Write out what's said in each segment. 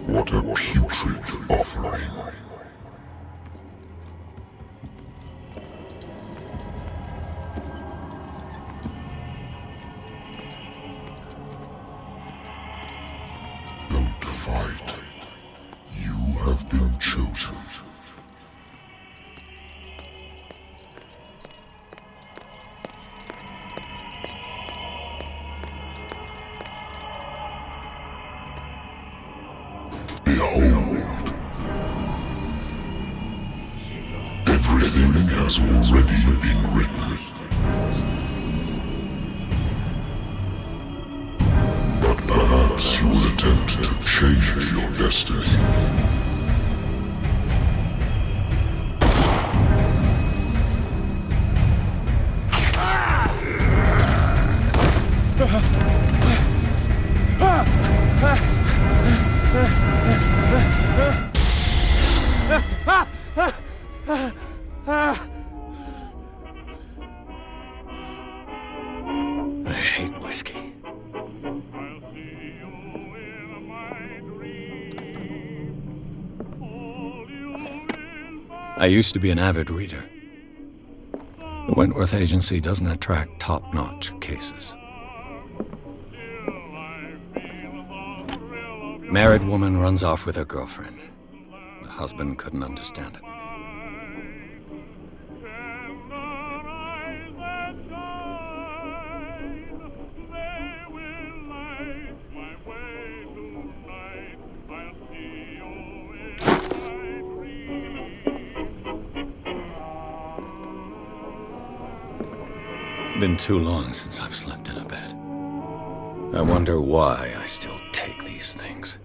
What a putrid offering. Don't fight. You have been chosen. Behold. Everything has already been written. But perhaps you will attempt to change your destiny. I hate whiskey. I used to be an avid reader. The Wentworth Agency doesn't attract top-notch cases. Married woman runs off with her girlfriend. The husband couldn't understand it. Been too long since I've slept in a bed. I wonder why I still take these things.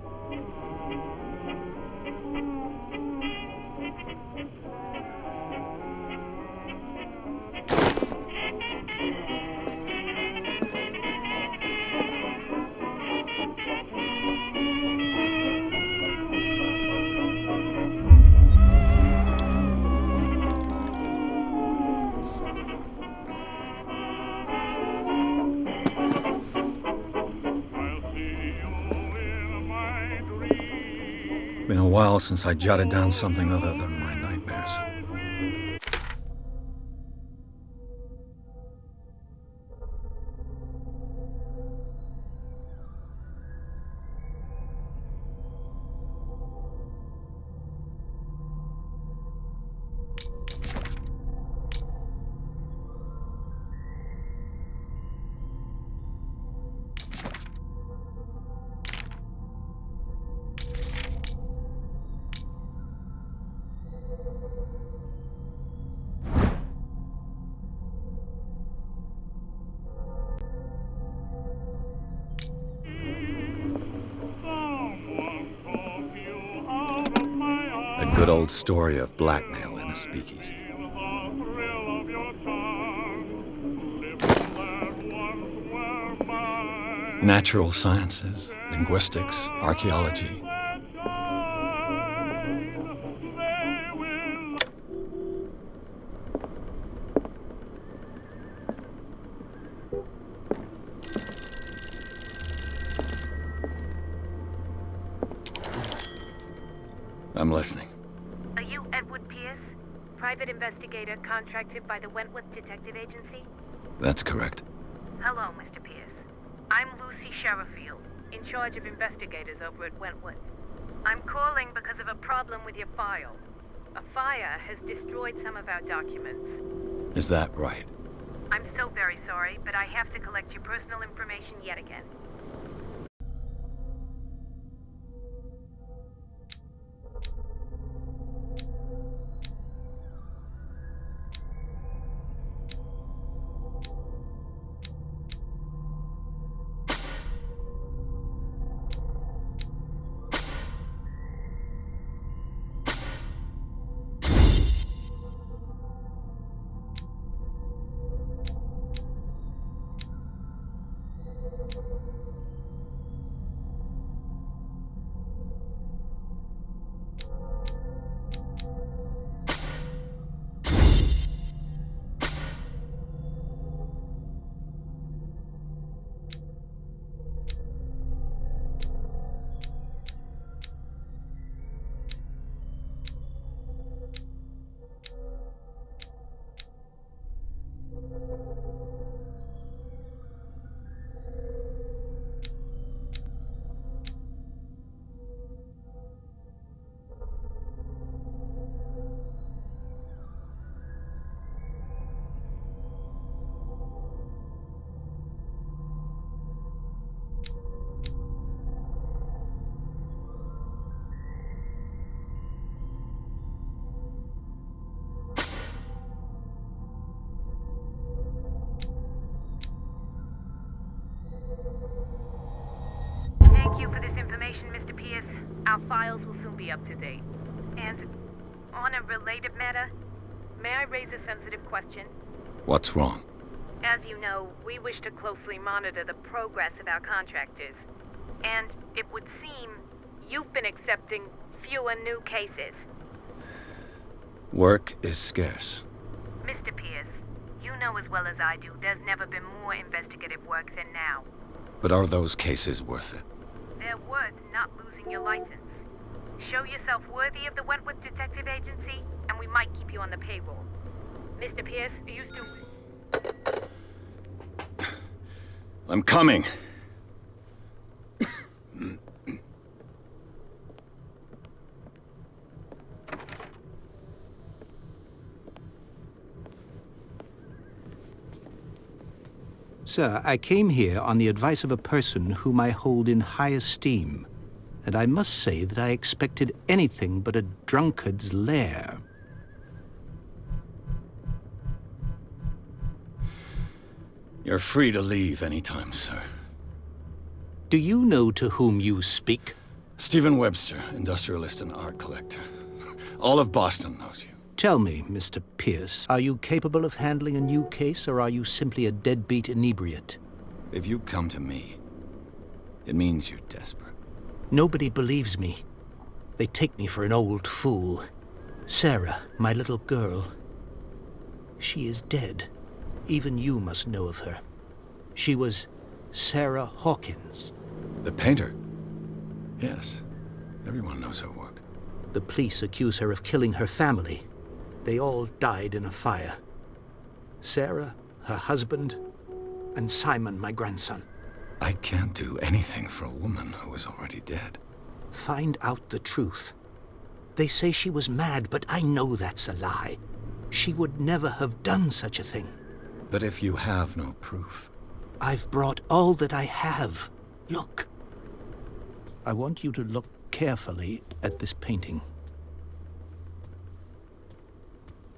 while since I jotted down something other than my nightmares. A good old story of blackmail in a speakeasy. Natural sciences, linguistics, archaeology. I'm listening. Are you Edward Pierce, private investigator contracted by the Wentworth Detective Agency? That's correct. Hello, Mr. Pierce. I'm Lucy Sherifield, in charge of investigators over at Wentworth. I'm calling because of a problem with your file. A fire has destroyed some of our documents. Is that right? I'm so very sorry, but I have to collect your personal information yet again. Thank you for this information, Mr. Pierce. Our files will soon be up to date. And on a related matter, may I raise a sensitive question? What's wrong? As you know, we wish to closely monitor the progress of our contractors. And it would seem you've been accepting fewer new cases. Work is scarce. Mr. Pierce, you know as well as I do there's never been more investigative work than now. But are those cases worth it? They're worth not losing your license. Show yourself worthy of the Wentworth Detective Agency, and we might keep you on the payroll. Mr. Pierce, are you still... I'm coming. Sir, I came here on the advice of a person whom I hold in high esteem, and I must say that I expected anything but a drunkard's lair. You're free to leave anytime, sir. Do you know to whom you speak? Stephen Webster, industrialist and art collector. All of Boston knows you. Tell me, Mr. Pierce, are you capable of handling a new case, or are you simply a deadbeat inebriate? If you come to me, it means you're desperate. Nobody believes me. They take me for an old fool. Sarah, my little girl, she is dead. Even you must know of her. She was Sarah Hawkins. The painter? Yes. Everyone knows her work. The police accuse her of killing her family. They all died in a fire. Sarah, her husband, and Simon, my grandson. I can't do anything for a woman who is already dead. Find out the truth. They say she was mad, but I know that's a lie. She would never have done such a thing. But if you have no proof... I've brought all that I have. Look. I want you to look carefully at this painting.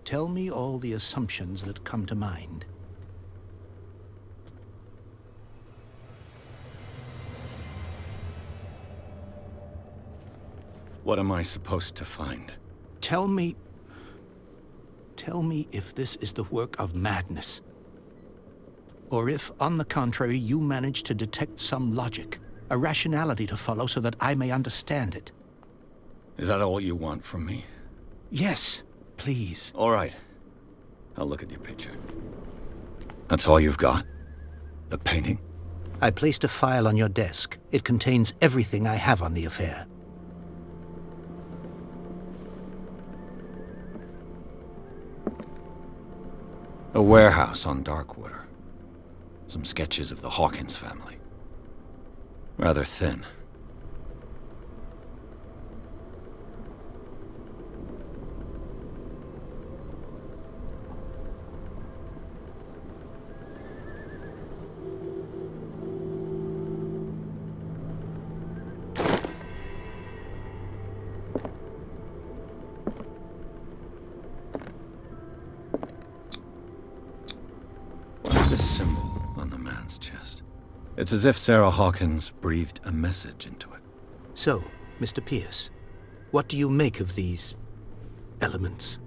Tell me all the assumptions that come to mind. What am I supposed to find? Tell me if this is the work of madness. Or if, on the contrary, you manage to detect some logic, a rationality to follow so that I may understand it. Is that all you want from me? Yes, please. All right. I'll look at your picture. That's all you've got? The painting? I placed a file on your desk. It contains everything I have on the affair. A warehouse on Darkwater. Some sketches of the Hawkins family. Rather thin. What's this symbol on the man's chest? It's as if Sarah Hawkins breathed a message into it. So, Mr. Pierce, what do you make of these elements?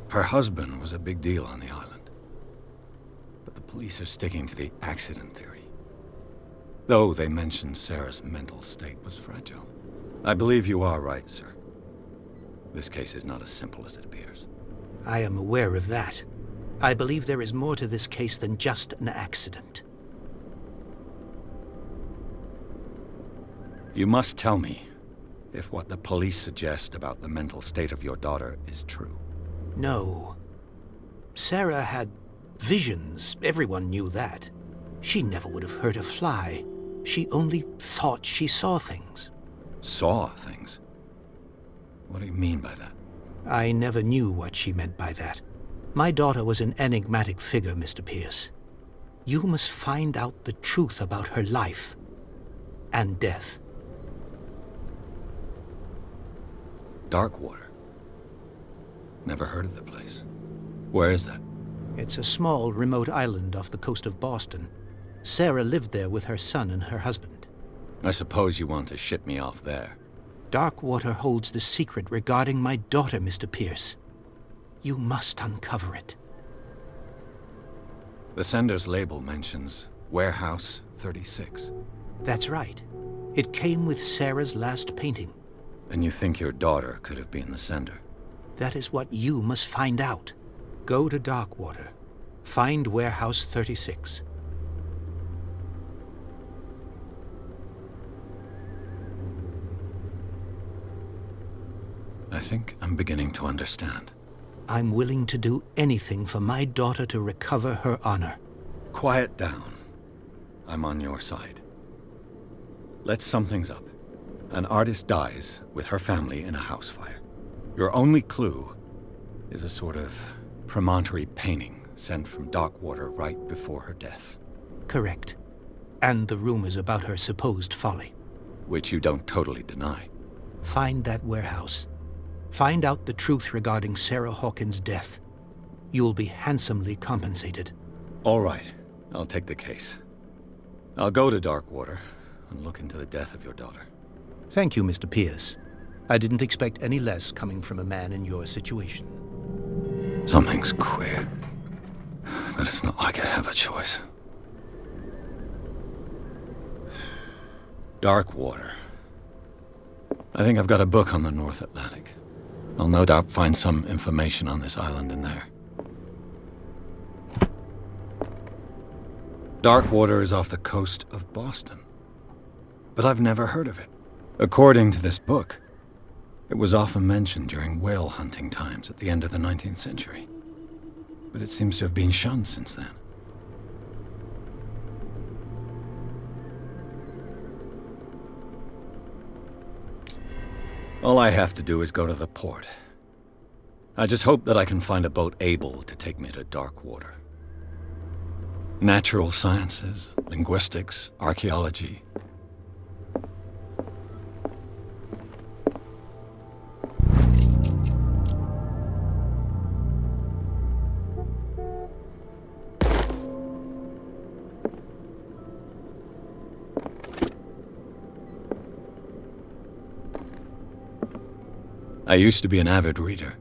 Her husband was a big deal on the island. But the police are sticking to the accident theory. Though they mentioned Sarah's mental state was fragile. I believe you are right, sir. This case is not as simple as it appears. I am aware of that. I believe there is more to this case than just an accident. You must tell me if what the police suggest about the mental state of your daughter is true. No. Sarah had visions. Everyone knew that. She never would have hurt a fly. She only thought she saw things. Saw things? What do you mean by that? I never knew what she meant by that. My daughter was an enigmatic figure, Mr. Pierce. You must find out the truth about her life and death. Darkwater. Never heard of the place. Where is that? It's a small, remote island off the coast of Boston. Sarah lived there with her son and her husband. I suppose you want to ship me off there. Darkwater holds the secret regarding my daughter, Mr. Pierce. You must uncover it. The sender's label mentions Warehouse 36. That's right. It came with Sarah's last painting. And you think your daughter could have been the sender? That is what you must find out. Go to Darkwater. Find Warehouse 36. I think I'm beginning to understand. I'm willing to do anything for my daughter to recover her honor. Quiet down. I'm on your side. Let's sum things up. An artist dies with her family in a house fire. Your only clue is a sort of promontory painting sent from Darkwater right before her death. Correct. And the rumors about her supposed folly. Which you don't totally deny. Find that warehouse. Find out the truth regarding Sarah Hawkins' death. You'll be handsomely compensated. All right. I'll take the case. I'll go to Darkwater and look into the death of your daughter. Thank you, Mr. Pierce. I didn't expect any less coming from a man in your situation. Something's queer. But it's not like I have a choice. Dark water. I think I've got a book on the North Atlantic. I'll no doubt find some information on this island in there. Dark water is off the coast of Boston. But I've never heard of it. According to this book, it was often mentioned during whale hunting times at the end of the 19th century. But it seems to have been shunned since then. All I have to do is go to the port. I just hope that I can find a boat able to take me to dark water. Natural sciences, linguistics, archaeology. I used to be an avid reader.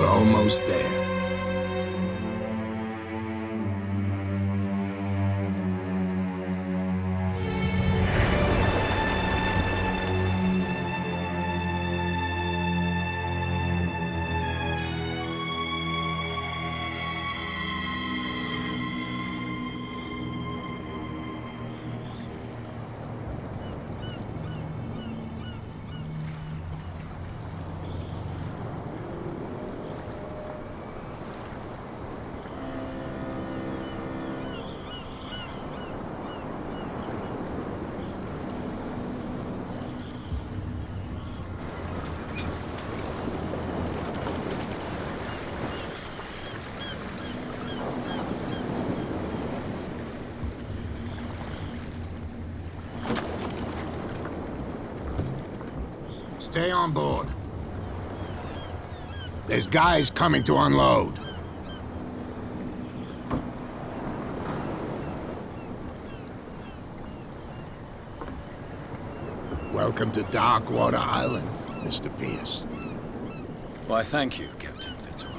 Almost there. Stay on board. There's guys coming to unload. Welcome to Darkwater Island, Mr. Pierce. Why, thank you, Captain Fitzroy.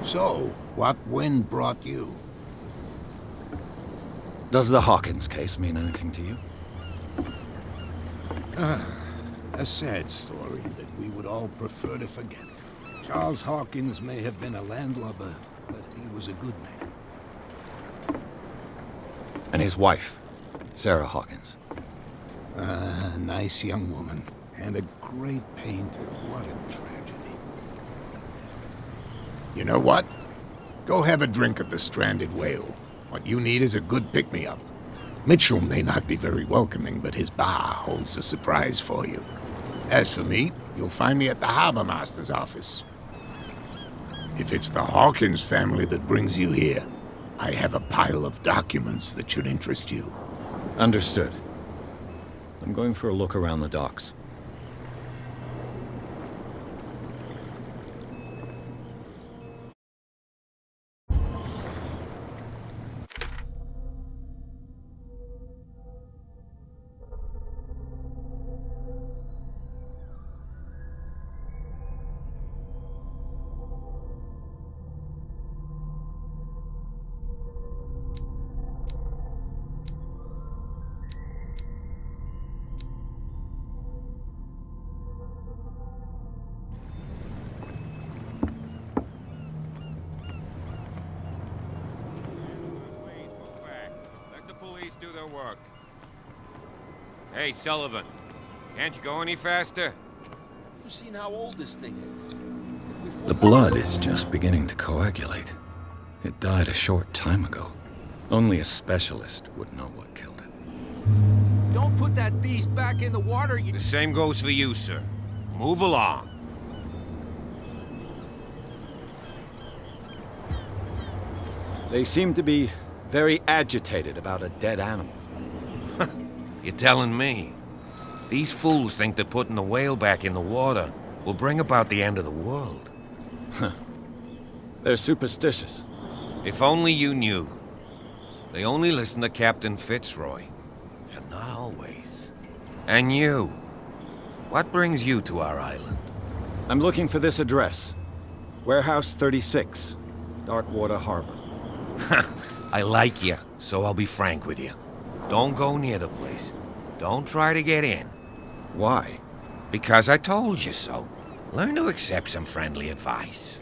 So, what wind brought you? Does the Hawkins case mean anything to you? A sad story that we would all prefer to forget. Charles Hawkins may have been a landlubber, but he was a good man. And his wife, Sarah Hawkins. A nice young woman, and a great painter. What a tragedy. You know what? Go have a drink at the Stranded Whale. What you need is a good pick-me-up. Mitchell may not be very welcoming, but his bar holds a surprise for you. As for me, you'll find me at the Harbor Master's office. If it's the Hawkins family that brings you here, I have a pile of documents that should interest you. Understood. I'm going for a look around the docks. Police do their work. Hey, Sullivan, can't you go any faster? You've seen how old this thing is. The blood is just beginning to coagulate. It died a short time ago. Only a specialist would know what killed it. Don't put that beast back in the water, you... The same goes for you, sir. Move along. They seem to be very agitated about a dead animal. You're telling me? These fools think that putting the whale back in the water will bring about the end of the world. They're superstitious. If only you knew. They only listen to Captain Fitzroy. And not always. And you. What brings you to our island? I'm looking for this address. Warehouse 36, Darkwater Harbor. I like you, so I'll be frank with you. Don't go near the place. Don't try to get in. Why? Because I told you so. Learn to accept some friendly advice.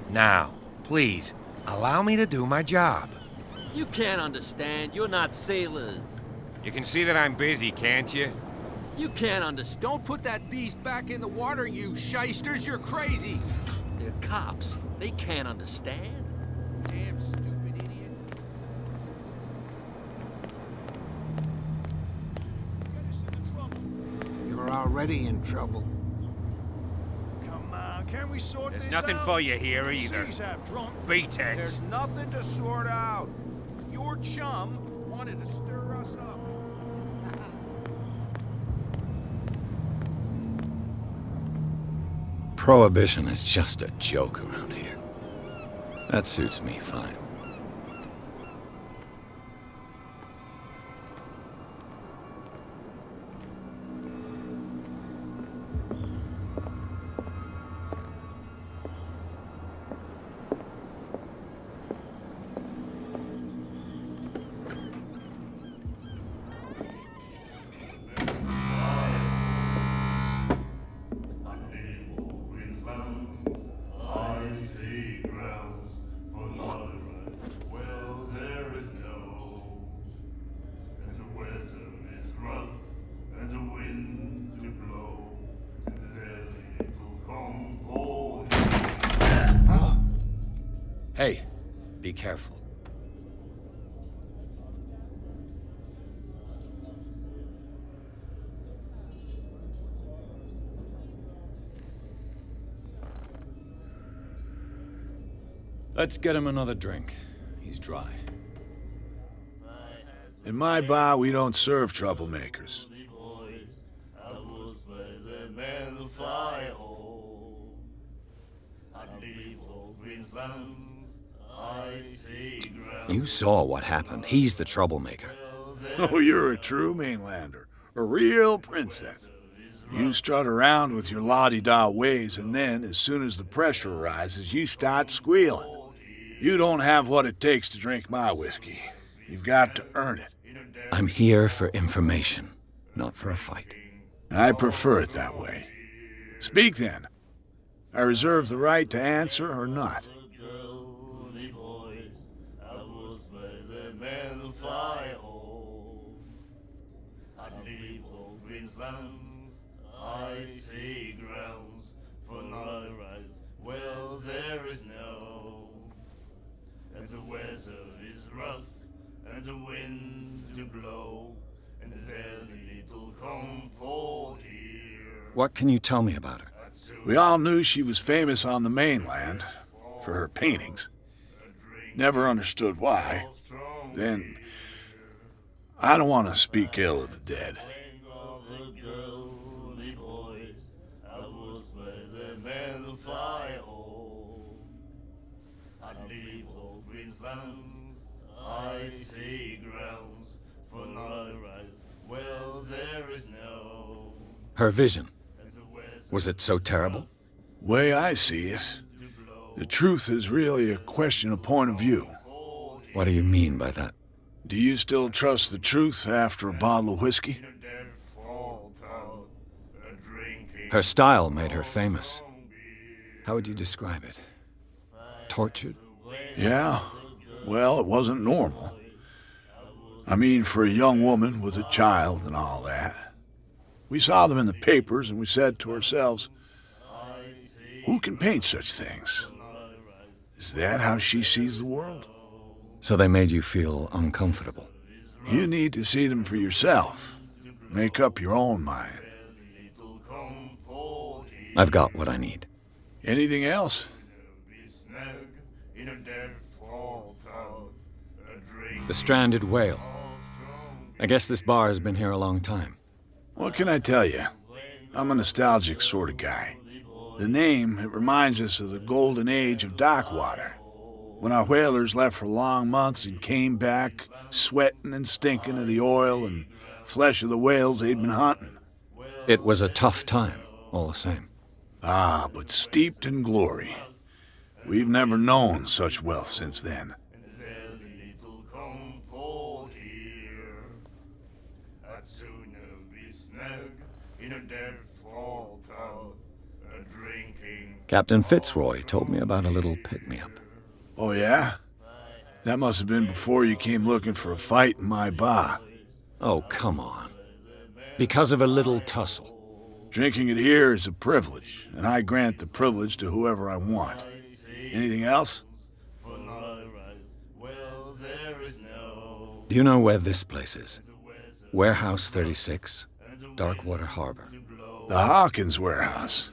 Now, please, allow me to do my job. You can't understand. You're not sailors. You can see that I'm busy, can't you? You can't understand. Don't put that beast back in the water, you shysters. You're crazy. They're cops. They can't understand. Damn stupid idiots. You're already in trouble. Come on, can we sort There's this nothing out? for you here either. Seas have drunk. Beat it. There's nothing to sort out. Your chum wanted to stir us up. Prohibition is just a joke around here. That suits me fine. Hey, be careful. Let's get him another drink. He's dry. In my bar, we don't serve troublemakers. You saw what happened. He's the troublemaker. Oh, you're a true mainlander. A real princess. You strut around with your la-di-da ways, and then, as soon as the pressure rises, you start squealing. You don't have what it takes to drink my whiskey. You've got to earn it. I'm here for information, not for a fight. I prefer it that way. Speak then. I reserve the right to answer or not. I see grounds for my right. Well, there is no, and the weather is rough, and the winds do blow, and there's a little comfort here. What can you tell me about her? We all knew she was famous on the mainland for her paintings. Never understood why. Then, I don't want to speak ill of the dead. Think of the girly boys, I was where the men fly home. I leave old Queensland's icy grounds, for no right, well there is no. Her vision. And the west Was it so terrible? Way I see it, the truth is really a question of point of view. What do you mean by that? Do you still trust the truth after a bottle of whiskey? dead fall out, a drinking. Her style made her famous. How would you describe it? Tortured? Yeah. Well, it wasn't normal. I mean, for a young woman with a child and all that. We saw them in the papers and we said to ourselves, who can paint such things? Is that how she sees the world? So they made you feel uncomfortable. You need to see them for yourself. Make up your own mind. I've got what I need. Anything else? Be snug in a dead fall out, a drink. The stranded whale. I guess this bar has been here a long time. What can I tell you? I'm a nostalgic sort of guy. The name, it reminds us of the golden age of dockwater, when our whalers left for long months and came back sweating and stinking of the oil and flesh of the whales they'd been hunting. It was a tough time, all the same. Ah, but steeped in glory. We've never known such wealth since then. There's a little comfort here. I'd sooner be snug in a dead fall out, a drinking. Captain Fitzroy told me about a little pick-me-up. Oh, yeah? That must have been before you came looking for a fight in my bar. Oh, come on. Because of a little tussle. Drinking it here is a privilege, and I grant the privilege to whoever I want. Anything else? For no right, well there is no. Do you know where this place is? Warehouse 36, Darkwater Harbor. The Hawkins warehouse.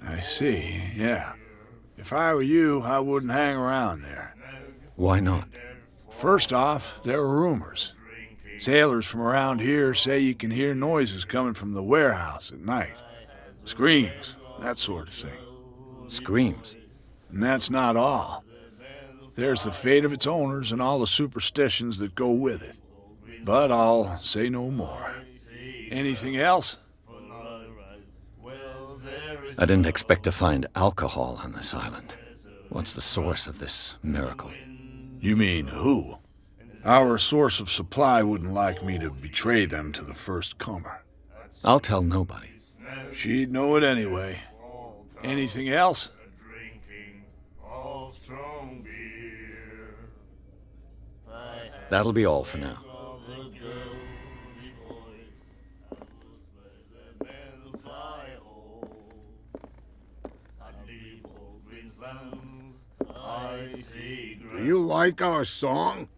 I see, yeah. If I were you, I wouldn't hang around there. Why not? First off, there are rumors. Sailors from around here say you can hear noises coming from the warehouse at night. Screams, that sort of thing. Screams. And that's not all. There's the fate of its owners and all the superstitions that go with it. But I'll say no more. Anything else? I didn't expect to find alcohol on this island. What's the source of this miracle? You mean who? Our source of supply wouldn't like me to betray them to the first comer. I'll tell nobody. She'd know it anyway. Anything else? Drinking of strong beer. That'll be all for now. Do you like our song?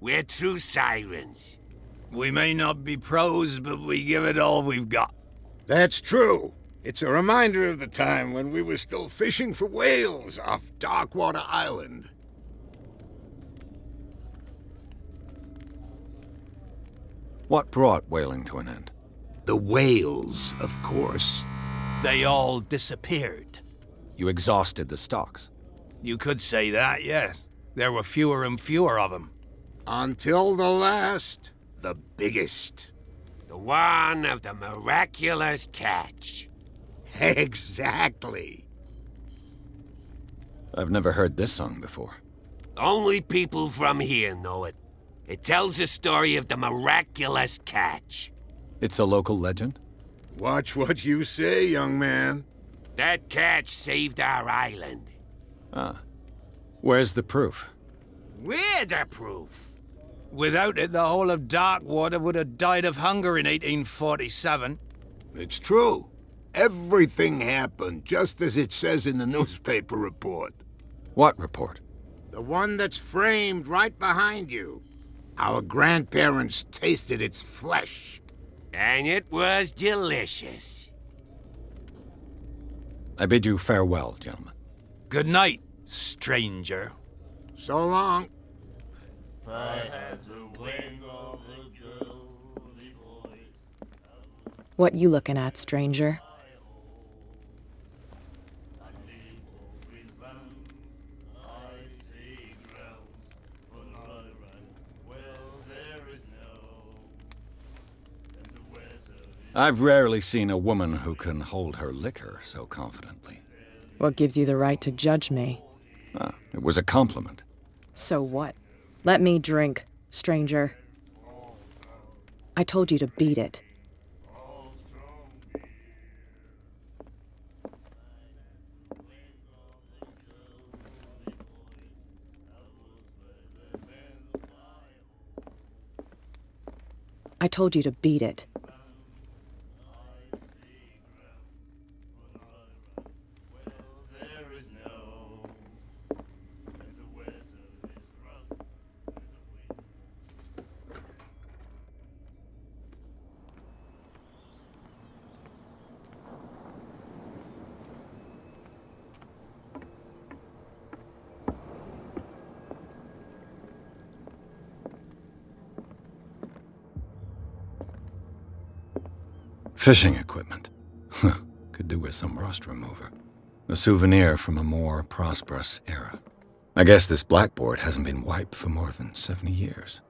We're true sirens. We may not be pros, but we give it all we've got. That's true. It's a reminder of the time when we were still fishing for whales off Darkwater Island. What brought whaling to an end? The whales, of course. They all disappeared. You exhausted the stocks. You could say that, yes. There were fewer and fewer of them. Until the last, the biggest. The one of the miraculous catch. Exactly. I've never heard this song before. Only people from here know it. It tells the story of the miraculous catch. It's a local legend? Watch what you say, young man. That catch saved our island. Ah. Where's the proof? We're the proof. Without it, the whole of Darkwater would have died of hunger in 1847. It's true. Everything happened just as it says in the newspaper report. What report? The one that's framed right behind you. Our grandparents tasted its flesh. And it was delicious. I bid you farewell, gentlemen. Good night, stranger. So long. If I had the wings of a girly boy, What you looking at, stranger? I'd leave all green lands, I see grounds for not a right. Well, there is no, and the west of it. I've rarely seen a woman who can hold her liquor so confidently. What gives you the right to judge me? Ah, it was a compliment. So what? Let me drink, stranger. I told you to beat it. I told you to beat it. There is no, and the west of it is rough, and the wind. Fishing equipment. Could do with some rust remover. A souvenir from a more prosperous era. I guess this blackboard hasn't been wiped for more than 70 years.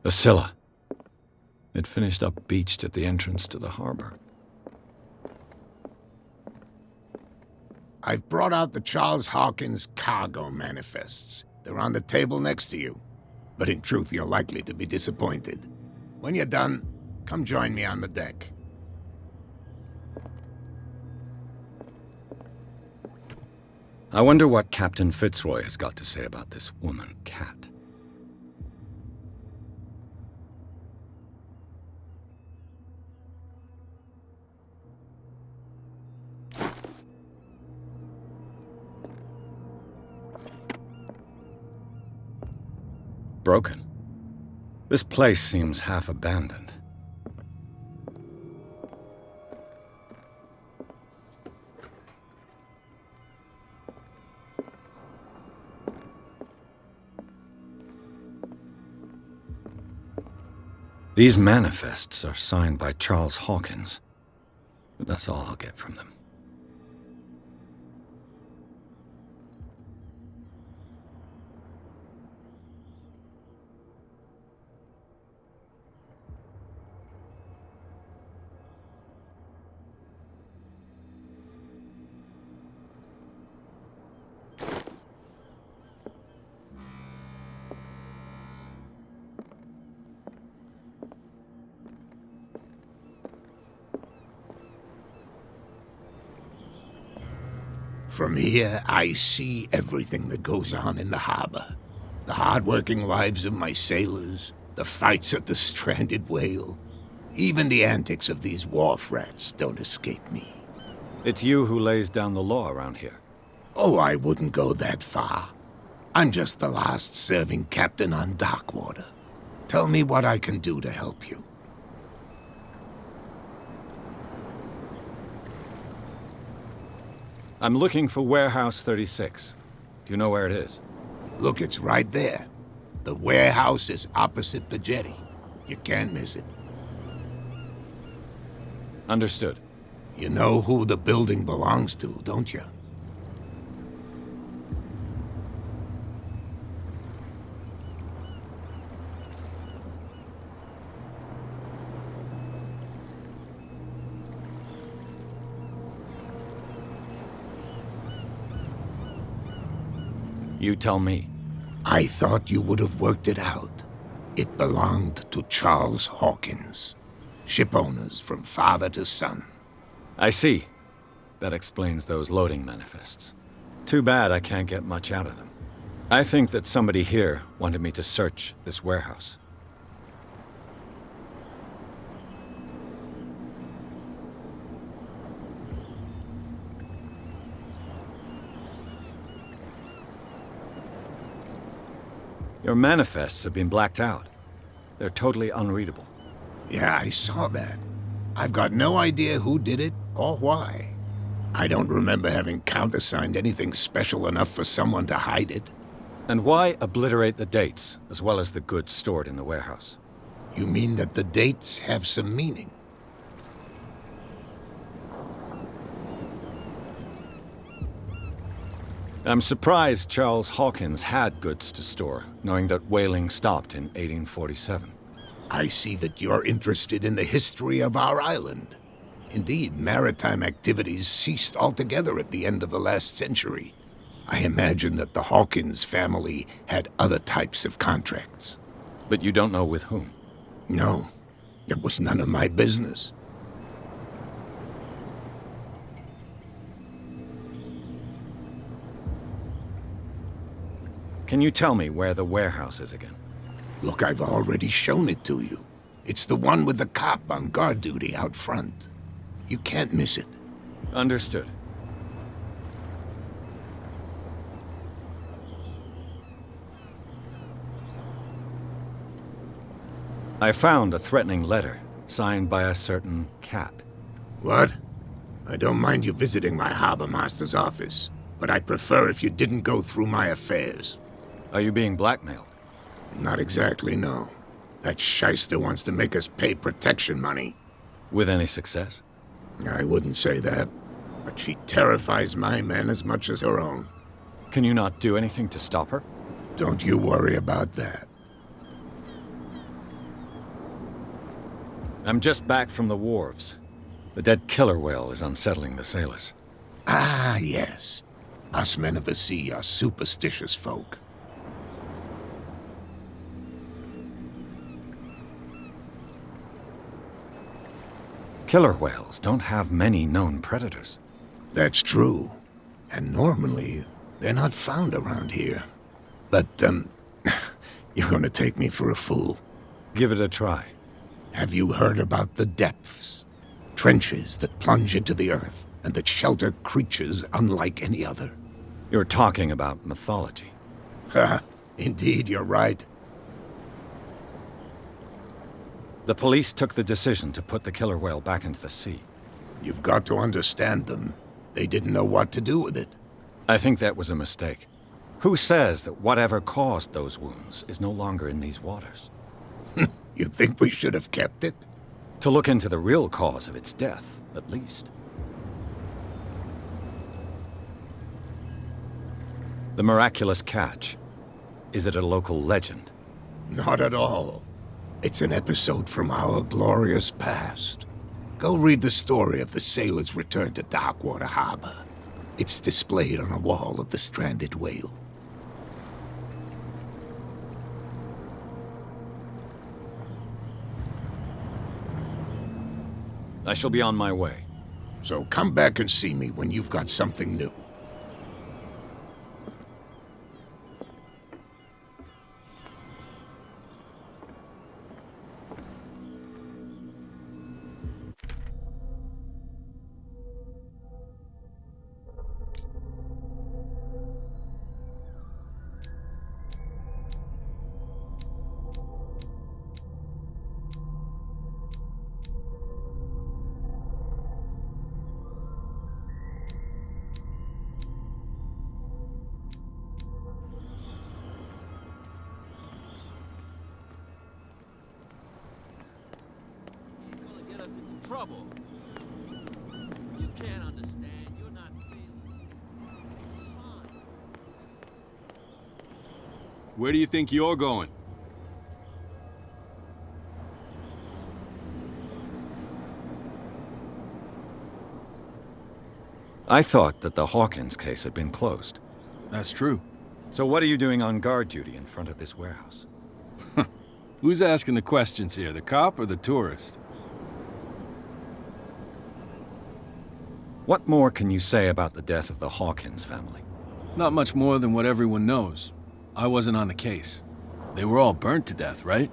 The Scylla. It finished up beached at the entrance to the harbor. I've brought out the Charles Hawkins cargo manifests. They're on the table next to you. But in truth, you're likely to be disappointed. When you're done, come join me on the deck. I wonder what Captain Fitzroy has got to say about this woman cat. Broken. This place seems half abandoned. These manifests are signed by Charles Hawkins, but that's all I'll get from them. From here, I see everything that goes on in the harbor. The hard-working lives of my sailors, the fights at the stranded whale. Even the antics of these wharf rats don't escape me. It's you who lays down the law around here. Oh, I wouldn't go that far. I'm just the last serving captain on Darkwater. Tell me what I can do to help you. I'm looking for Warehouse 36. Do you know where it is? Look, it's right there. The warehouse is opposite the jetty. You can't miss it. Understood. You know who the building belongs to, don't you? You tell me. I thought you would have worked it out. It belonged to Charles Hawkins. Ship owners from father to son. I see. That explains those loading manifests. Too bad I can't get much out of them. I think that somebody here wanted me to search this warehouse. Your manifests have been blacked out. They're totally unreadable. Yeah, I saw that. I've got no idea who did it or why. I don't remember having countersigned anything special enough for someone to hide it. And why obliterate the dates, as well as the goods stored in the warehouse? You mean that the dates have some meaning? I'm surprised Charles Hawkins had goods to store, knowing that whaling stopped in 1847. I see that you're interested in the history of our island. Indeed, maritime activities ceased altogether at the end of the last century. I imagine that the Hawkins family had other types of contracts. But you don't know with whom? No, it was none of my business. Can you tell me where the warehouse is again? Look, I've already shown it to you. It's the one with the cop on guard duty out front. You can't miss it. Understood. I found a threatening letter, signed by a certain cat. What? I don't mind you visiting my harbor master's office, but I'd prefer if you didn't go through my affairs. Are you being blackmailed? Not exactly, no. That shyster wants to make us pay protection money. With any success? I wouldn't say that, but she terrifies my men as much as her own. Can you not do anything to stop her? Don't you worry about that. I'm just back from the wharves. The dead killer whale is unsettling the sailors. Ah, yes. Us men of the sea are superstitious folk. Killer whales don't have many known predators. That's true. And normally, they're not found around here. But, you're gonna take me for a fool. Give it a try. Have you heard about the depths? Trenches that plunge into the earth and that shelter creatures unlike any other. You're talking about mythology. Ha! Indeed, you're right. The police took the decision to put the killer whale back into the sea. You've got to understand them. They didn't know what to do with it. I think that was a mistake. Who says that whatever caused those wounds is no longer in these waters? You think we should have kept it? To look into the real cause of its death, at least. The miraculous catch. Is it a local legend? Not at all. It's an episode from our glorious past. Go read the story of the sailor's return to Darkwater Harbor. It's displayed on a wall of the stranded whale. I shall be on my way. So come back and see me when you've got something new. Trouble. You can't understand. You're not sailing. It's a sign. Where do you think you're going? I thought that the Hawkins case had been closed. That's true. So what are you doing on guard duty in front of this warehouse? Who's asking the questions here, the cop or the tourist? What more can you say about the death of the Hawkins family? Not much more than what everyone knows. I wasn't on the case. They were all burnt to death, right?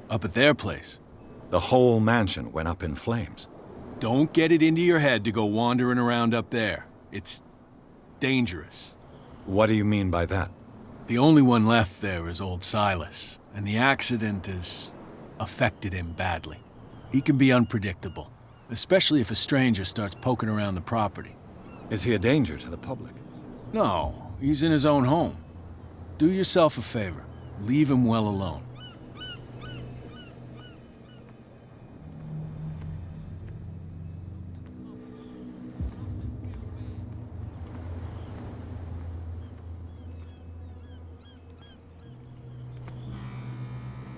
Up at their place. The whole mansion went up in flames. Don't get it into your head to go wandering around up there. It's dangerous. What do you mean by that? The only one left there is old Silas, and the accident has affected him badly. He can be unpredictable, especially if a stranger starts poking around the property. Is he a danger to the public? No, he's in his own home. Do yourself a favor. Leave him well alone.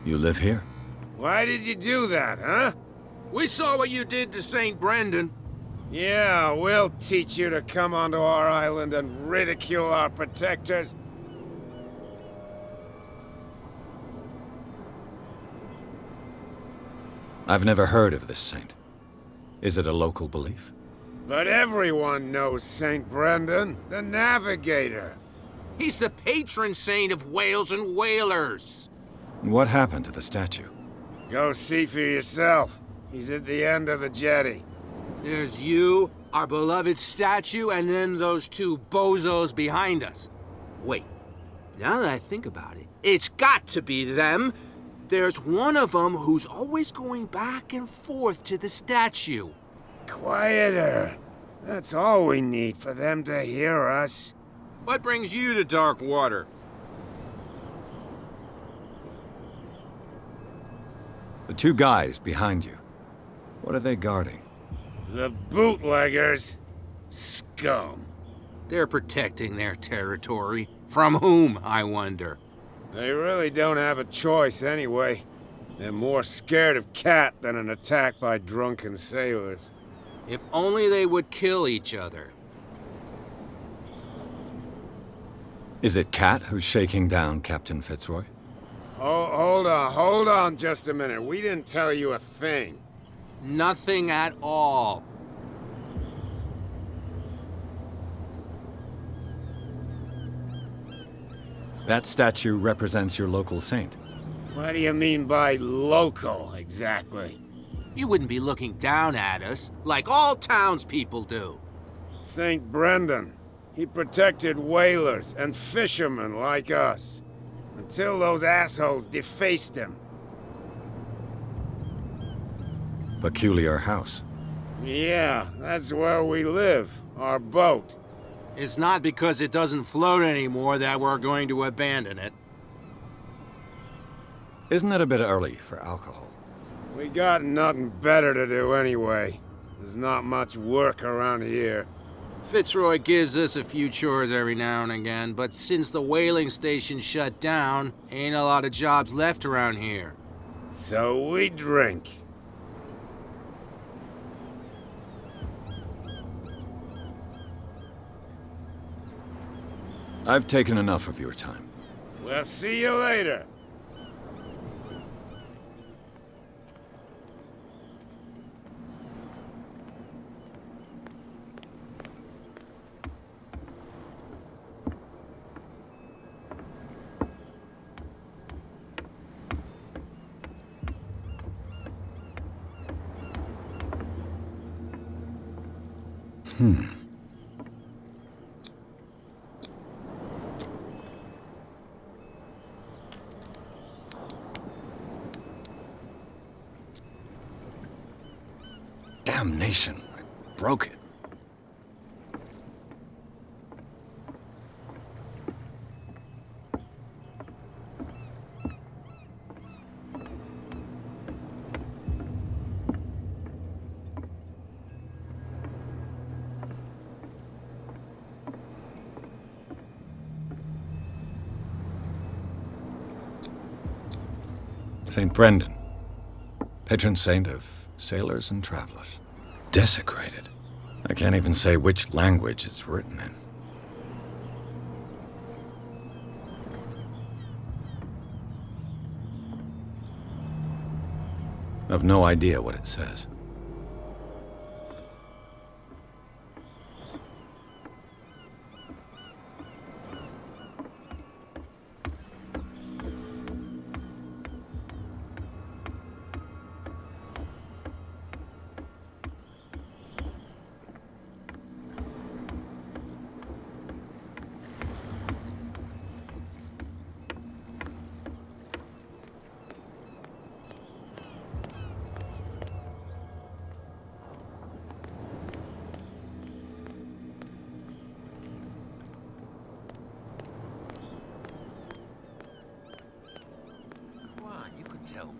You live here? Why did you do that, huh? We saw what you did to St. Brendan. Yeah, we'll teach you to come onto our island and ridicule our protectors. I've never heard of this saint. Is it a local belief? But everyone knows St. Brendan, the Navigator. He's the patron saint of whales and whalers. What happened to the statue? Go see for yourself. He's at the end of the jetty. There's you, our beloved statue, and then those two bozos behind us. Wait, now that I think about it, it's got to be them. There's one of them who's always going back and forth to the statue. Quieter. That's all we need for them to hear us. What brings you to dark water? The two guys behind you. What are they guarding? The bootleggers. Scum. They're protecting their territory. From whom, I wonder? They really don't have a choice anyway. They're more scared of Cat than an attack by drunken sailors. If only they would kill each other. Is it Cat who's shaking down Captain Fitzroy? Oh, hold on just a minute. We didn't tell you a thing. Nothing at all. That statue represents your local saint. What do you mean by local, exactly? You wouldn't be looking down at us, like all townspeople do. St. Brendan. He protected whalers and fishermen like us. Until those assholes defaced him. Peculiar house. Yeah, that's where we live. Our boat. It's not because it doesn't float anymore that we're going to abandon it. Isn't it a bit early for alcohol? We got nothing better to do anyway. There's not much work around here. Fitzroy gives us a few chores every now and again, but since the whaling station shut down, ain't a lot of jobs left around here. So we drink. I've taken enough of your time. We'll see you later. Damnation. I broke it. St. Brendan, patron saint of sailors and travelers. Desecrated. I can't even say which language it's written in. I've no idea what it says.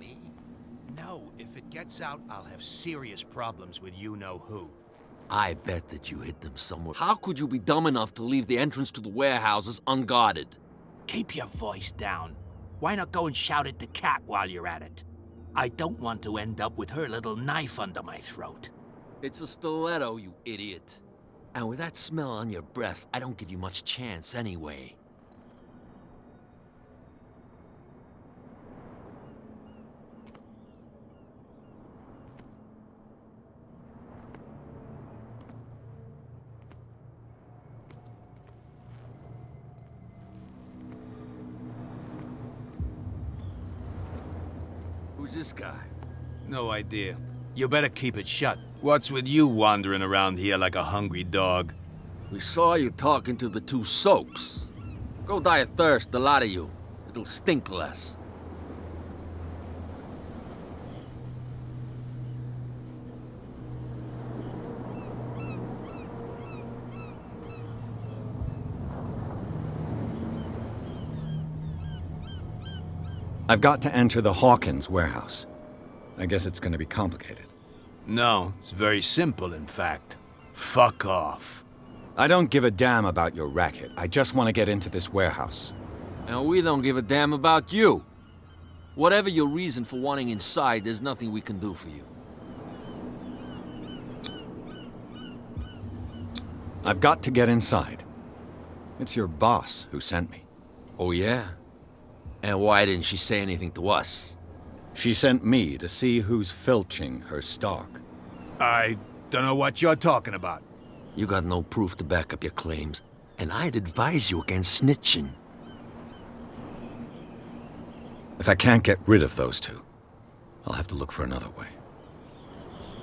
me? No, if it gets out, I'll have serious problems with you-know-who. I bet that you hid them somewhere. How could you be dumb enough to leave the entrance to the warehouses unguarded? Keep your voice down. Why not go and shout at the cat while you're at it? I don't want to end up with her little knife under my throat. It's a stiletto, you idiot. And with that smell on your breath, I don't give you much chance anyway. Who's this guy? No idea. You better keep it shut. What's with you wandering around here like a hungry dog? We saw you talking to the two soaks. Go die of thirst, the lot of you. It'll stink less. I've got to enter the Hawkins warehouse. I guess it's going to be complicated. No, it's very simple, in fact. Fuck off. I don't give a damn about your racket. I just want to get into this warehouse. And we don't give a damn about you. Whatever your reason for wanting inside, there's nothing we can do for you. I've got to get inside. It's your boss who sent me. Oh, yeah? And why didn't she say anything to us? She sent me to see who's filching her stock. I don't know what you're talking about. You got no proof to back up your claims, and I'd advise you against snitching. If I can't get rid of those two, I'll have to look for another way.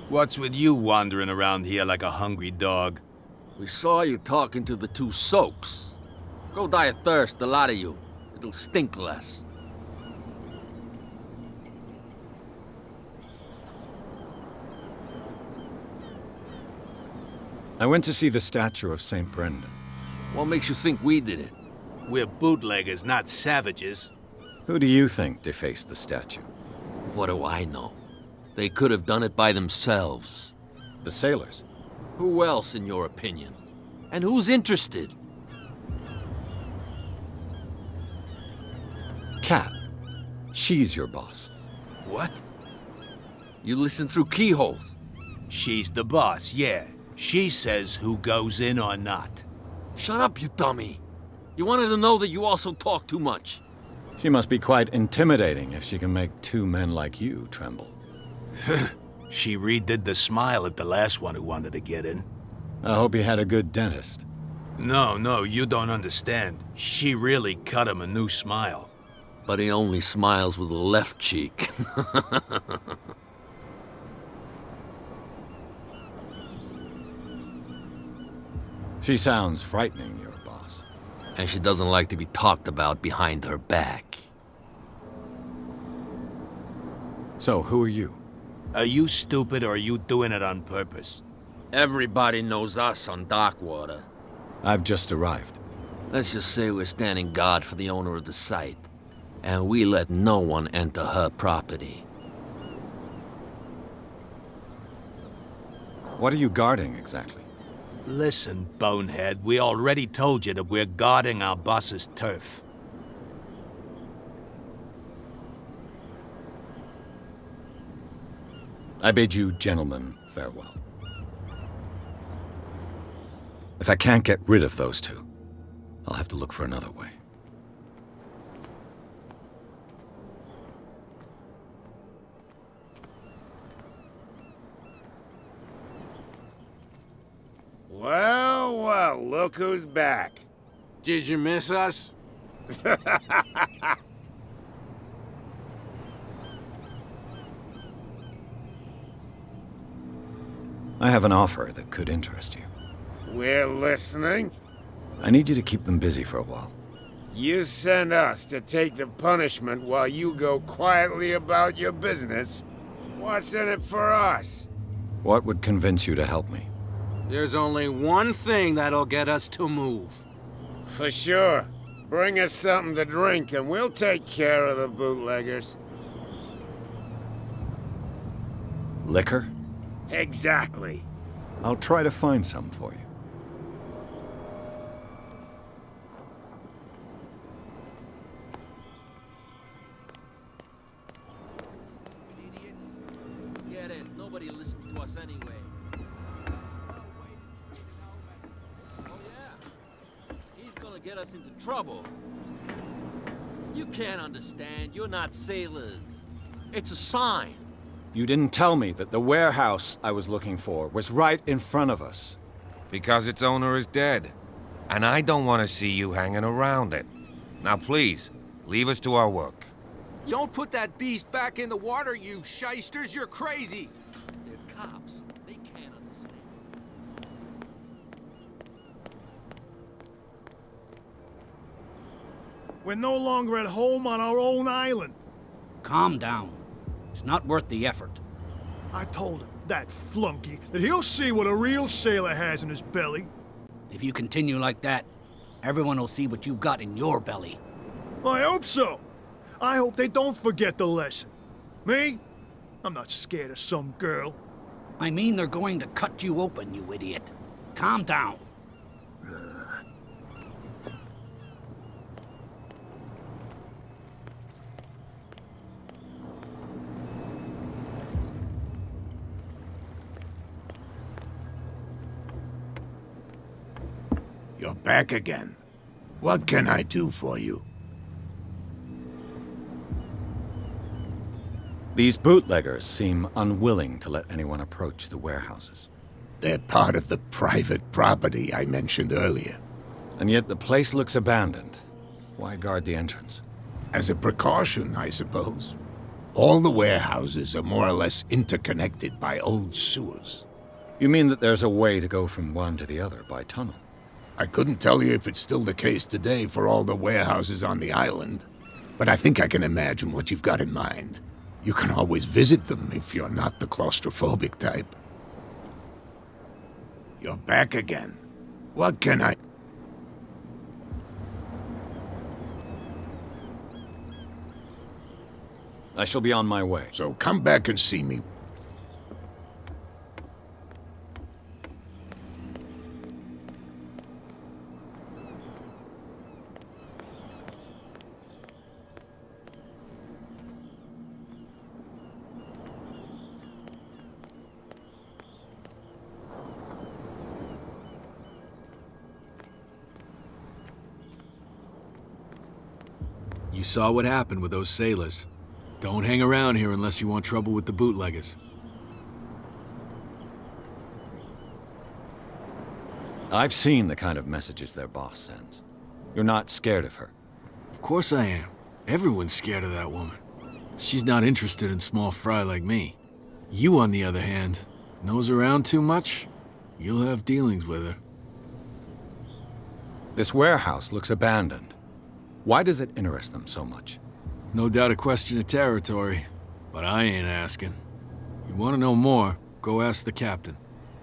What's with you wandering around here like a hungry dog? We saw you talking to the two soaks. Go die of thirst, the lot of you. It'll stink less. I went to see the statue of St. Brendan. What makes you think we did it? We're bootleggers, not savages. Who do you think defaced the statue? What do I know? They could have done it by themselves. The sailors? Who else, in your opinion? And who's interested? Kat. She's your boss. What? You listen through keyholes? She's the boss, yeah. She says who goes in or not. Shut up, you dummy. You wanted to know that you also talk too much. She must be quite intimidating if she can make two men like you tremble. She redid the smile at the last one who wanted to get in. I hope he had a good dentist. No, you don't understand. She really cut him a new smile. But he only smiles with the left cheek. She sounds frightening, your boss. And she doesn't like to be talked about behind her back. So, who are you? Are you stupid or are you doing it on purpose? Everybody knows us on Darkwater. I've just arrived. Let's just say we're standing guard for the owner of the site. And we let no one enter her property. What are you guarding, exactly? Listen, bonehead, we already told you that we're guarding our boss's turf. I bid you gentlemen farewell. If I can't get rid of those two, I'll have to look for another way. Well, look who's back. Did you miss us? I have an offer that could interest you. We're listening. I need you to keep them busy for a while. You send us to take the punishment while you go quietly about your business. What's in it for us? What would convince you to help me? There's only one thing that'll get us to move. For sure. Bring us something to drink and we'll take care of the bootleggers. Liquor? Exactly. I'll try to find some for you. Get it. Nobody listens to us anyway. Oh, yeah. He's gonna get us into trouble. You can't understand. You're not sailors. It's a sign. You didn't tell me that the warehouse I was looking for was right in front of us. Because its owner is dead. And I don't want to see you hanging around it. Now please, leave us to our work. Don't put that beast back in the water, you shysters! You're crazy! They're cops. They can't understand. We're no longer at home on our own island. Calm down. It's not worth the effort. I told him, that flunky, that he'll see what a real sailor has in his belly. If you continue like that, everyone will see what you've got in your belly. I hope so. I hope they don't forget the lesson. Me? I'm not scared of some girl. I mean they're going to cut you open, you idiot. Calm down. You're back again. What can I do for you? These bootleggers seem unwilling to let anyone approach the warehouses. They're part of the private property I mentioned earlier. And yet the place looks abandoned. Why guard the entrance? As a precaution, I suppose. All the warehouses are more or less interconnected by old sewers. You mean that there's a way to go from one to the other by tunnel? I couldn't tell you if it's still the case today for all the warehouses on the island, but I think I can imagine what you've got in mind. You can always visit them if you're not the claustrophobic type. You're back again. What can I... I shall be on my way. So come back and see me. You saw what happened with those sailors. Don't hang around here unless you want trouble with the bootleggers. I've seen the kind of messages their boss sends. You're not scared of her? Of course I am. Everyone's scared of that woman. She's not interested in small fry like me. You, on the other hand, nose around too much, you'll have dealings with her. This warehouse looks abandoned. Why does it interest them so much? No doubt a question of territory, but I ain't asking. You want to know more, go ask the captain.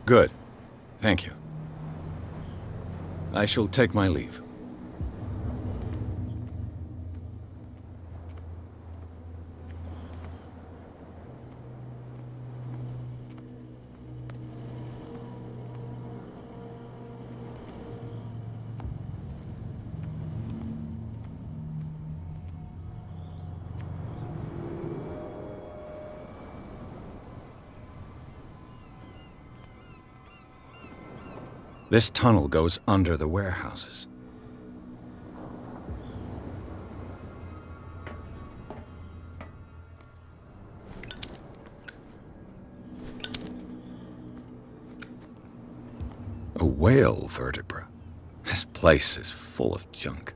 Good. Thank you. I shall take my leave. This tunnel goes under the warehouses. A whale vertebra. This place is full of junk.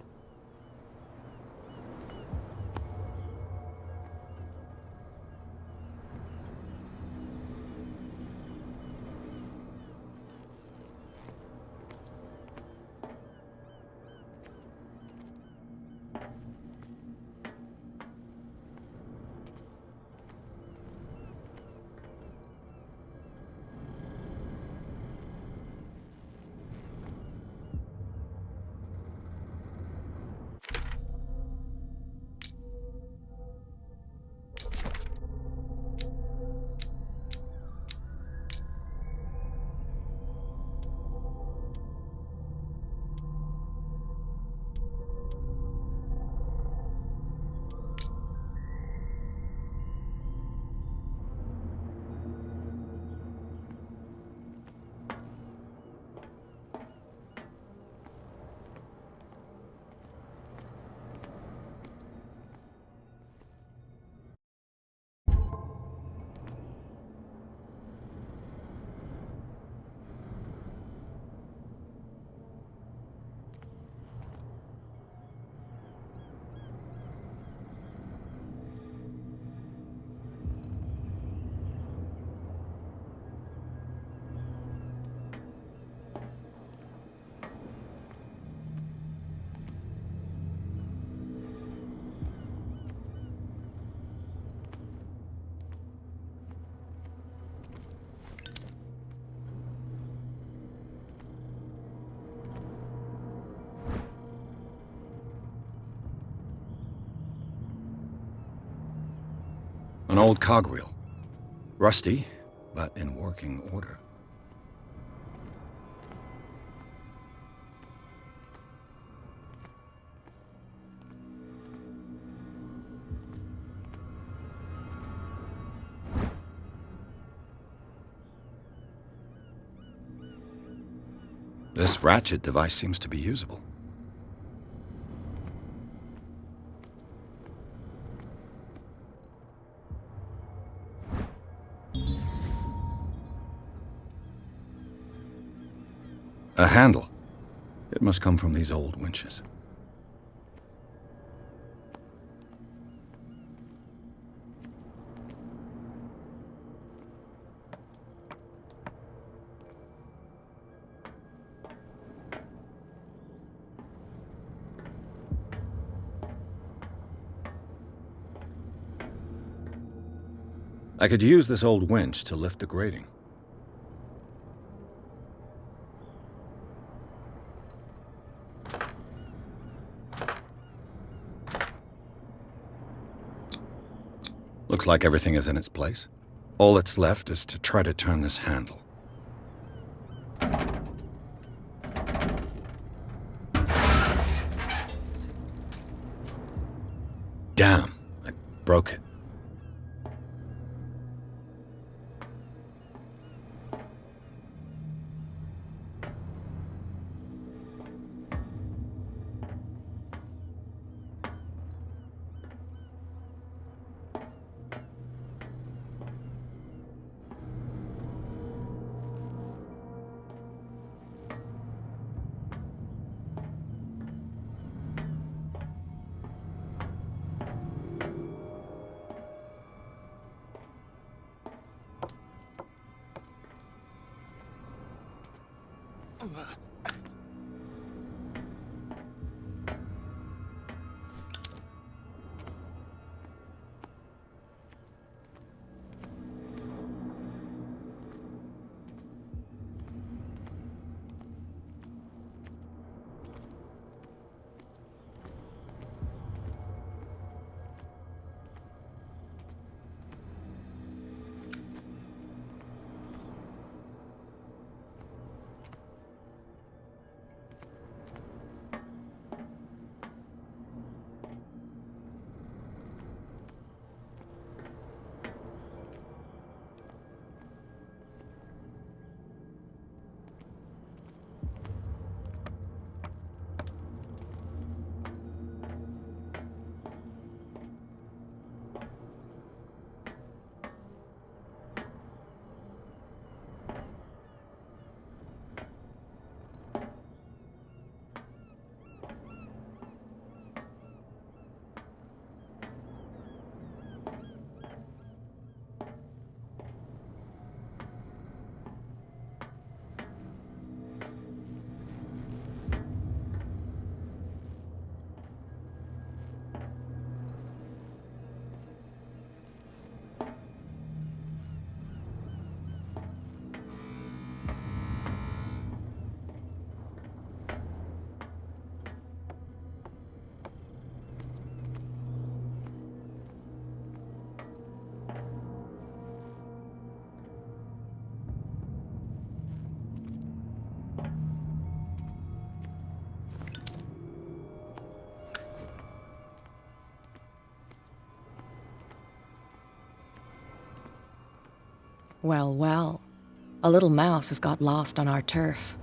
old cogwheel. Rusty, but in working order. This ratchet device seems to be usable. A handle. It must come from these old winches. I could use this old winch to lift the grating. Looks like everything is in its place. All that's left is to try to turn this handle. Damn, I broke it. Well, well. A little mouse has got lost on our turf.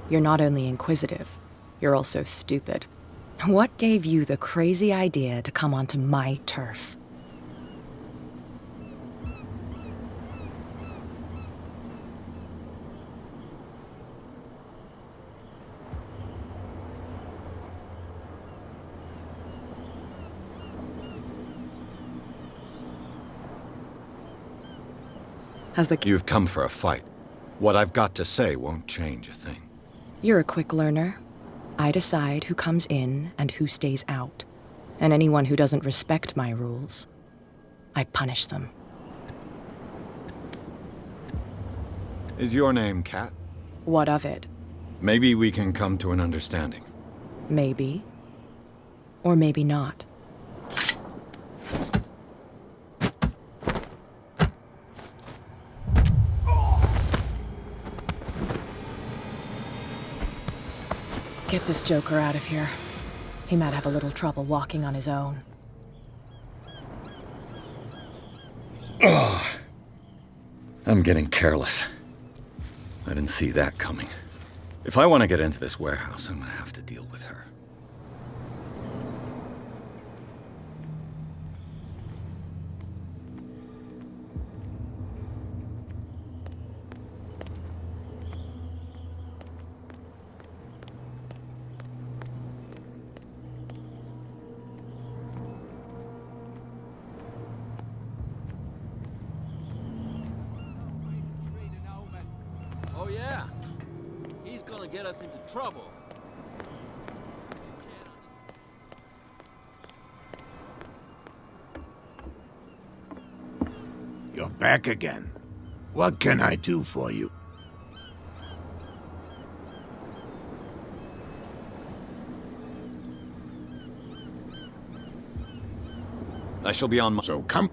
You're not only inquisitive, you're also stupid. What gave you the crazy idea to come onto my turf? You've come for a fight. What I've got to say won't change a thing. You're a quick learner. I decide who comes in and who stays out. And anyone who doesn't respect my rules, I punish them. Is your name Cat? What of it? Maybe we can come to an understanding. Maybe. Or maybe not. Get this joker out of here. He might have a little trouble walking on his own. Oh, I'm getting careless. I didn't see that coming. If I want to get into this warehouse, I'm going to have to deal with her. Oh yeah, he's gonna get us into trouble. You're back again. What can I do for you? I shall be on my... So come...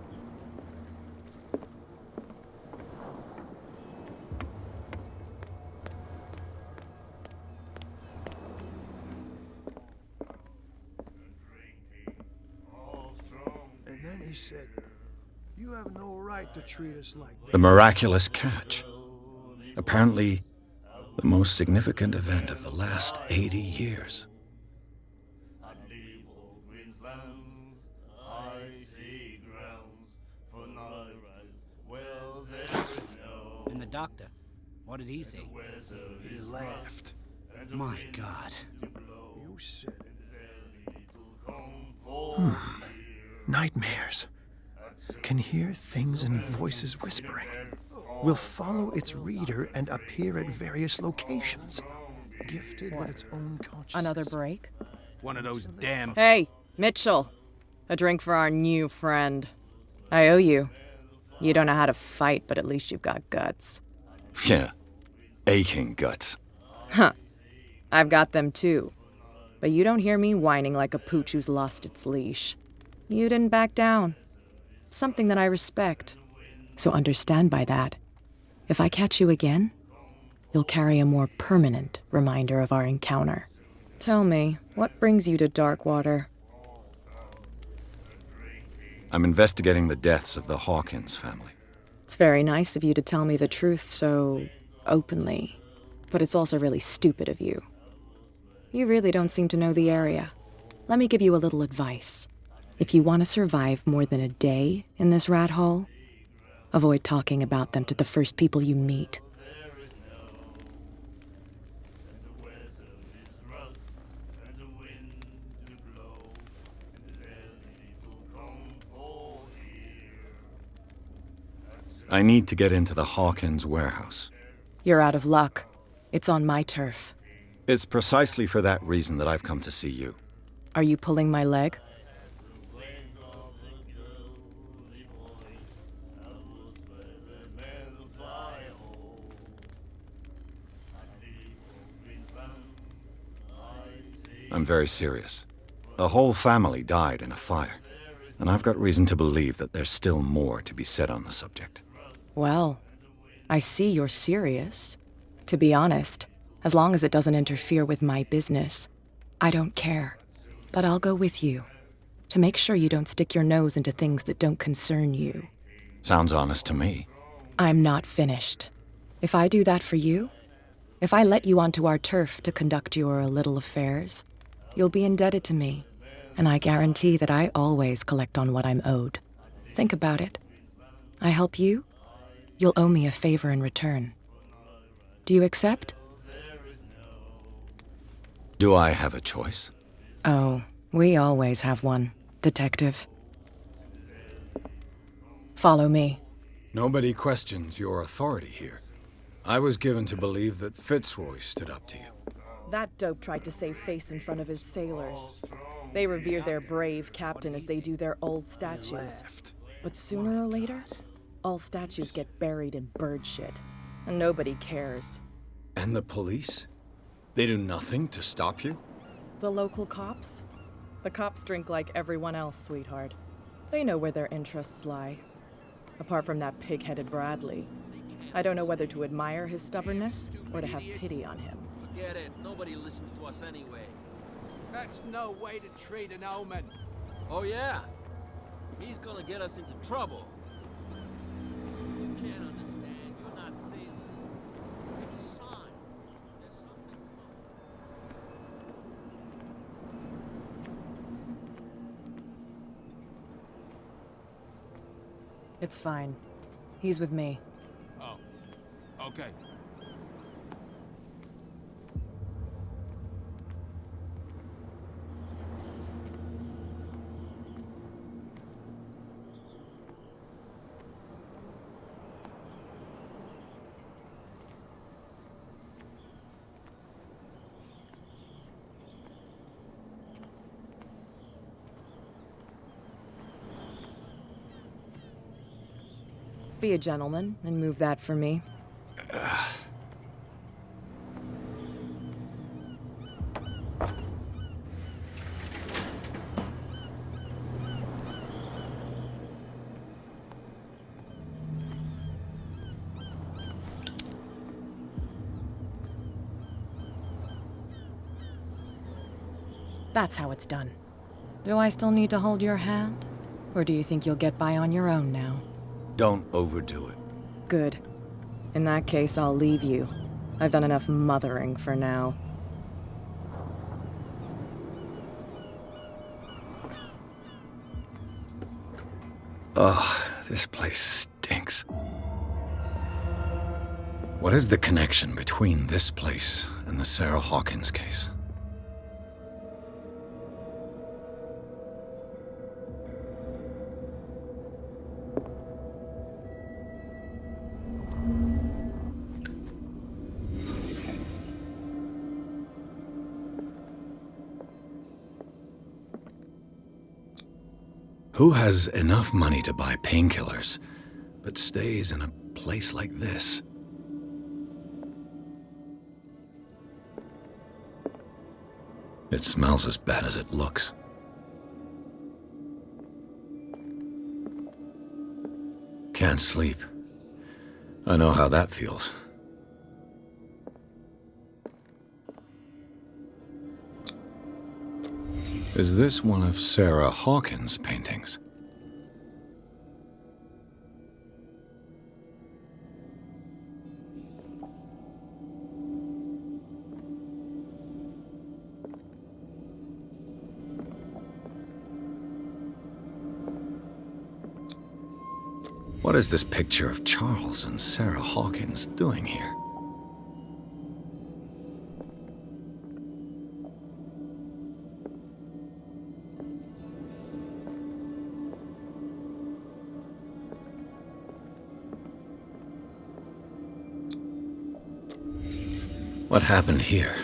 And then he said, "You have no right to treat us like that." The miraculous catch. Apparently, the most significant event of the last 80 years. And the doctor, what did he say? He laughed. My God. You said it. Nightmares. Can hear things and voices whispering. Will follow its reader and appear at various locations. Gifted with its own consciousness. Another break? One of those damn... Hey, Mitchell. A drink for our new friend. I owe you. You don't know how to fight, but at least you've got guts. Yeah, aching guts. Huh. I've got them too. But you don't hear me whining like a pooch who's lost its leash. You didn't back down. Something that I respect. So understand by that, if I catch you again, you'll carry a more permanent reminder of our encounter. Tell me, what brings you to Darkwater? I'm investigating the deaths of the Hawkins family. It's very nice of you to tell me the truth so openly, but it's also really stupid of you. You really don't seem to know the area. Let me give you a little advice. If you want to survive more than a day in this rat hole, avoid talking about them to the first people you meet. I need to get into the Hawkins warehouse. You're out of luck. It's on my turf. It's precisely for that reason that I've come to see you. Are you pulling my leg? I'm very serious. A whole family died in a fire, and I've got reason to believe that there's still more to be said on the subject. Well, I see you're serious. To be honest, as long as it doesn't interfere with my business, I don't care. But I'll go with you, to make sure you don't stick your nose into things that don't concern you. Sounds honest to me. I'm not finished. If I do that for you, if I let you onto our turf to conduct your little affairs, you'll be indebted to me, and I guarantee that I always collect on what I'm owed. Think about it. I help you, you'll owe me a favor in return. Do you accept? Do I have a choice? Oh, we always have one, Detective. Follow me. Nobody questions your authority here. I was given to believe that Fitzroy stood up to you. That dope tried to save face in front of his sailors. They revere their brave captain as they do their old statues. But sooner or later, all statues get buried in bird shit, and nobody cares. And the police? They do nothing to stop you? The local cops? The cops drink like everyone else, sweetheart. They know where their interests lie. Apart from that pig-headed Bradley, I don't know whether to admire his stubbornness or to have pity on him. Forget it. Nobody listens to us anyway. That's no way to treat an omen. Oh, yeah? He's gonna get us into trouble. You can't understand. You're not sailors. It's a sign. There's something It's fine. He's with me. Oh, okay. Be a gentleman and move that for me. That's how it's done. Do I still need to hold your hand? Or do you think you'll get by on your own now? Don't overdo it. Good. In that case, I'll leave you. I've done enough mothering for now. Ugh, this place stinks. What is the connection between this place and the Sarah Hawkins case? Who has enough money to buy painkillers, but stays in a place like this? It smells as bad as it looks. Can't sleep. I know how that feels. Is this one of Sarah Hawkins' paintings? What is this picture of Charles and Sarah Hawkins doing here? What happened here?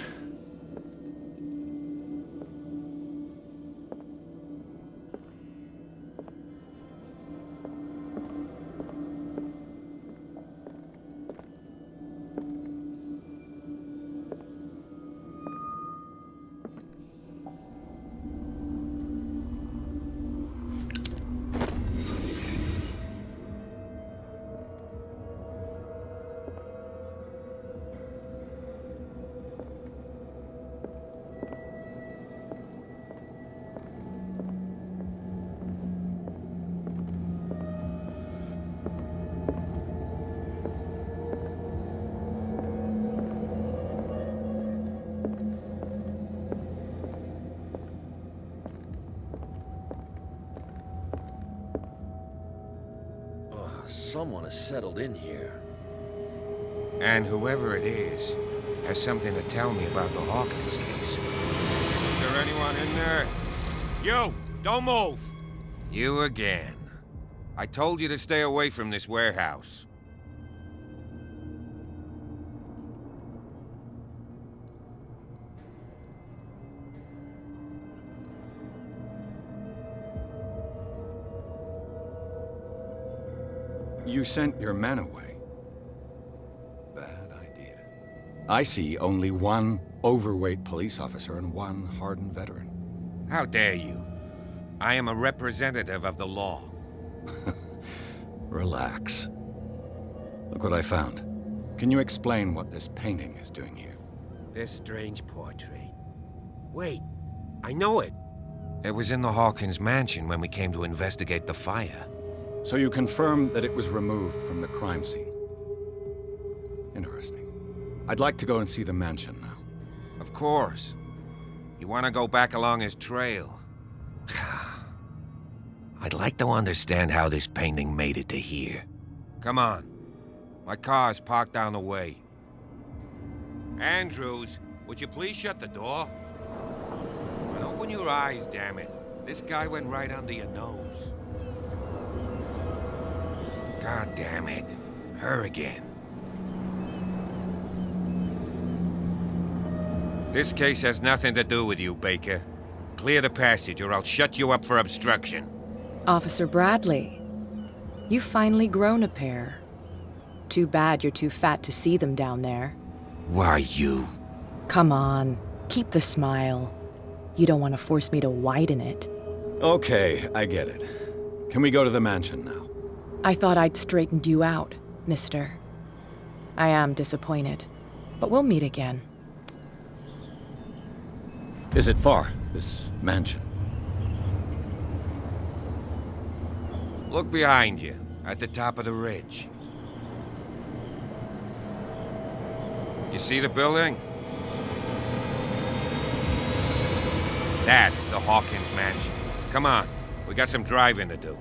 Someone has settled in here. And whoever it is has something to tell me about the Hawkins case. Is there anyone in there? You! Don't move! You again. I told you to stay away from this warehouse. You sent your men away. Bad idea. I see only one overweight police officer and one hardened veteran. How dare you? I am a representative of the law. Relax. Look what I found. Can you explain what this painting is doing here? This strange portrait. Wait, I know it. It was in the Hawkins mansion when we came to investigate the fire. So you confirm that it was removed from the crime scene. Interesting. I'd like to go and see the mansion now. Of course. You want to go back along his trail? I'd like to understand how this painting made it to here. Come on. My car's parked down the way. Andrews, would you please shut the door? And open your eyes, damn it. This guy went right under your nose. God damn it. Her again. This case has nothing to do with you, Baker. Clear the passage or I'll shut you up for obstruction. Officer Bradley, you've finally grown a pair. Too bad you're too fat to see them down there. Why, you? Come on, keep the smile. You don't want to force me to widen it. Okay, I get it. Can we go to the mansion now? I thought I'd straightened you out, mister. I am disappointed, but we'll meet again. Is it far, this mansion? Look behind you, at the top of the ridge. You see the building? That's the Hawkins mansion. Come on, we got some driving to do.